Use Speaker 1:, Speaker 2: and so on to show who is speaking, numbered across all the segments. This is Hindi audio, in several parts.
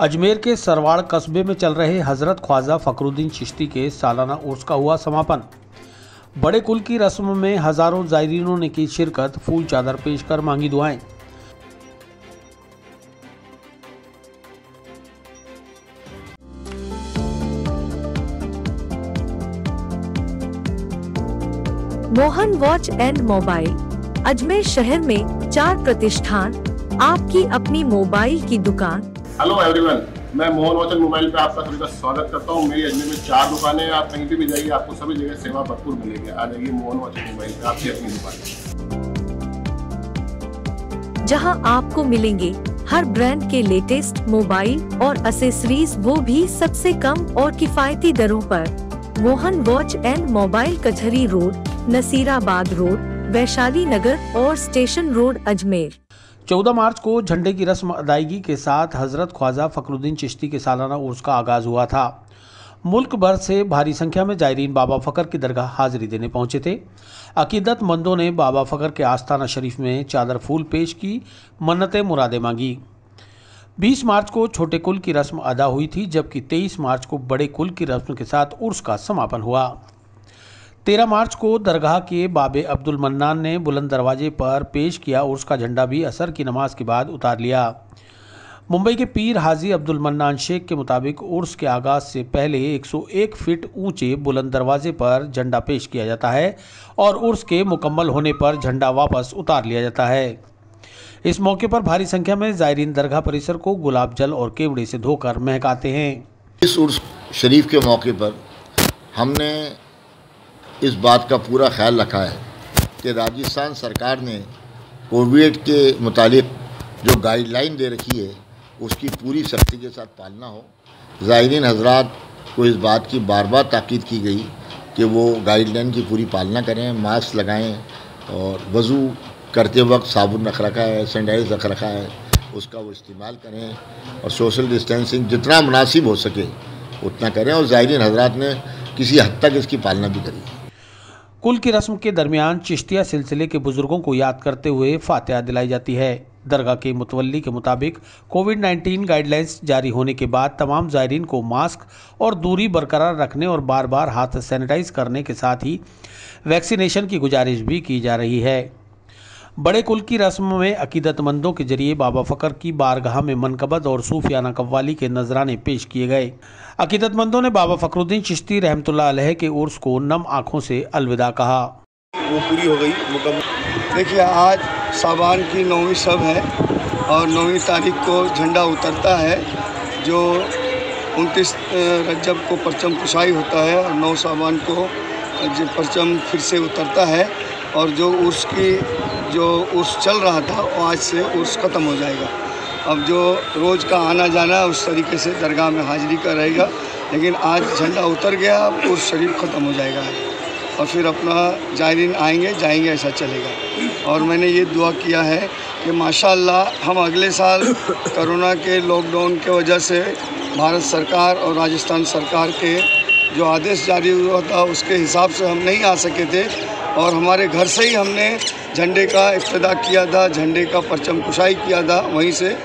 Speaker 1: अजमेर के सरवाड़ कस्बे में चल रहे हजरत ख्वाजा फखरुद्दीन चिश्ती के सालाना उर्स का हुआ समापन। बड़े कुल की रस्म में हजारों ज़ायरीनों ने की शिरकत, फूल चादर पेश कर मांगी दुआएं।
Speaker 2: Mohan watch and mobile Ajmer शहर में 4 प्रतिष्ठान, आपकी अपनी मोबाइल की दुकान।
Speaker 3: हेलो एवरीवन, मैं मोहन वॉच एंड मोबाइल पे आपका सभी का स्वागत करता हूँ। मेरी अजमेर में 4 दुकानें हैं। आप कहीं भी जाइए, आपको सभी जगह सेवा भरपूर मिलेगी। आ जाइए मोहन वॉच एंड मोबाइल पे, आपकी अपनी दुकान,
Speaker 2: जहां आपको मिलेंगे हर ब्रांड के लेटेस्ट मोबाइल और एसेसरीज, वो भी सबसे कम और किफायती दरों पर। मोहन वॉच एंड मोबाइल कचहरी रोड, नसीराबाद रोड, वैशाली नगर और स्टेशन रोड, अजमेर।
Speaker 1: 14 मार्च को झंडे की रस्म अदायगी के साथ हजरत ख्वाजा फखरुद्दीन चिश्ती के सालाना उर्स का आगाज हुआ था। मुल्क भर से भारी संख्या में जायरीन बाबा फखर की दरगाह हाजिरी देने पहुंचे थे। अकीदतमंदों ने बाबा फखर के आस्थाना शरीफ में चादर फूल पेश की, मन्नतें मुरादें मांगी। 20 मार्च को छोटे कुल की रस्म अदा हुई थी, जबकि 23 मार्च को बड़े कुल की रस्म के साथ उर्स का समापन हुआ। 13 मार्च को दरगाह के बाबे अब्दुल मन्नान ने बुलंद दरवाजे पर पेश किया उर्स का झंडा भी असर की नमाज के बाद उतार लिया। मुंबई के पीर हाजी अब्दुल मन्नान शेख के मुताबिक उर्स के आगाज से पहले 101 फीट ऊंचे बुलंद दरवाजे पर झंडा पेश किया जाता है और उर्स के मुकम्मल होने पर झंडा वापस उतार लिया जाता है। इस मौके पर भारी संख्या में जायरीन दरगाह परिसर को गुलाब जल और केवड़े से धोकर महकाते हैं।
Speaker 4: इस उर्स शरीफ के मौके पर हमने इस बात का पूरा ख्याल रखा है कि राजस्थान सरकार ने कोविड के मुतालिक जो गाइडलाइन दे रखी है उसकी पूरी सख्ती के साथ पालना हो। ज़ायरीन हजरात को इस बात की बार बार ताकीद की गई कि वो गाइडलाइन की पूरी पालना करें, मास्क लगाएं और वज़ू करते वक्त साबुन रख रखा है, सैनिटाइज रख रखा है, उसका वो इस्तेमाल करें और सोशल डिस्टेंसिंग जितना मुनासिब हो सके उतना करें। और ज़ायरीन हजरात ने किसी हद तक इसकी पालना भी करी।
Speaker 1: कुल की रस्म के दरमियान चिश्तिया सिलसिले के बुजुर्गों को याद करते हुए फातिहा दिलाई जाती है। दरगाह के मुतवल्ली के मुताबिक कोविड-19 गाइडलाइंस जारी होने के बाद तमाम ज़ायरीन को मास्क और दूरी बरकरार रखने और बार बार हाथ सैनिटाइज करने के साथ ही वैक्सीनेशन की गुजारिश भी की जा रही है। बड़े कुल की रस्म में अकीदतमंदों के जरिए बाबा फखर की बारगाह में मनकबत और सूफियाना कव्वाली के नजराने पेश किए गए। अकीदतमंदों ने बाबा फखरुद्दीन चिश्ती रहमतुल्लाह अलैह के उर्स को नम आँखों से अलविदा कहा।
Speaker 5: वो पूरी हो गई मुकम्मल। देखिए, आज साबान की 9वीं शब है और 9वीं तारीख को झंडा उतरता है। जो 29 रजब को परचम कुशाई होता है और 9 साबान को परचम फिर से उतरता है। और जो उर्स चल रहा था वो आज से उर्स ख़त्म हो जाएगा। अब जो रोज़ का आना जाना उस तरीके से दरगाह में हाजिरी का रहेगा, लेकिन आज झंडा उतर गया, अब उर्स शरीफ ख़त्म हो जाएगा और फिर अपना जायरीन आएंगे जाएंगे, ऐसा चलेगा। और मैंने ये दुआ किया है कि माशाअल्लाह हम अगले साल कोरोना के लॉकडाउन के वजह से भारत सरकार और राजस्थान सरकार के जो आदेश जारी हुआ था उसके हिसाब से हम नहीं आ सके थे और हमारे घर से ही हमने झंडे का इब्तिदा किया था, झंडे का परचम कुशाई किया था वहीं से।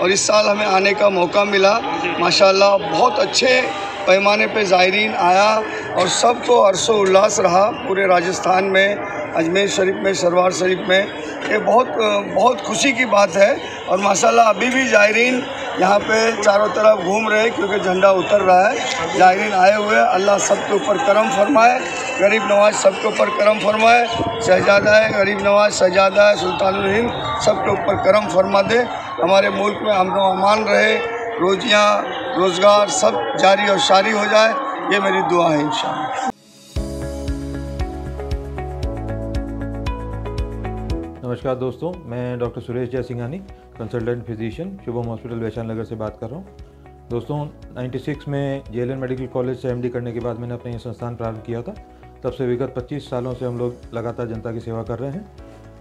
Speaker 5: और इस साल हमें आने का मौका मिला। माशाअल्लाह बहुत अच्छे पैमाने पे ज़ायरीन आया और सबको हर्षो उल्लास रहा पूरे राजस्थान में, अजमेर शरीफ में, सरवार शरीफ में। ये बहुत खुशी की बात है। और माशाअल्लाह अभी भी ज़ायरीन यहाँ पे चारों तरफ घूम रहे क्योंकि झंडा उतर रहा है। ज़ायरीन आए हुए, अल्लाह सबके ऊपर करम फरमाए, गरीब नवाज सबके ऊपर करम फरमाए। शहजादा है, गरीब नवाज शहजादा है, सुल्तानुल हिंद सबके ऊपर करम फरमा दे। हमारे मुल्क में अमन व अमान रहे, रोजियाँ रोज़गार सब जारी और सारी हो जाए, ये मेरी दुआ है इंशाअल्लाह।
Speaker 6: नमस्कार दोस्तों, मैं doctor Suresh Jaisinghani, consultant physician, Shubham hospital Vaishali Nagar से बात कर रहा हूँ। दोस्तों, 96 में JLN मेडिकल कॉलेज से MD करने के बाद मैंने अपना ये संस्थान प्रारंभ किया था। तब से विगत 25 सालों से हम लोग लगातार जनता की सेवा कर रहे हैं।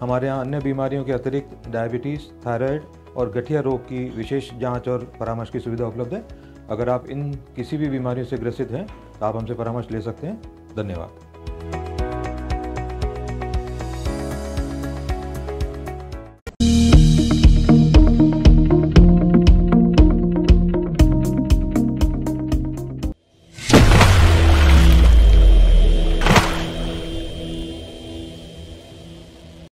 Speaker 6: हमारे यहाँ अन्य बीमारियों के अतिरिक्त डायबिटीज़, थायराइड और गठिया रोग की विशेष जाँच और परामर्श की सुविधा उपलब्ध है। अगर आप इन किसी भी बीमारियों से ग्रसित हैं तो आप हमसे परामर्श ले सकते हैं। धन्यवाद।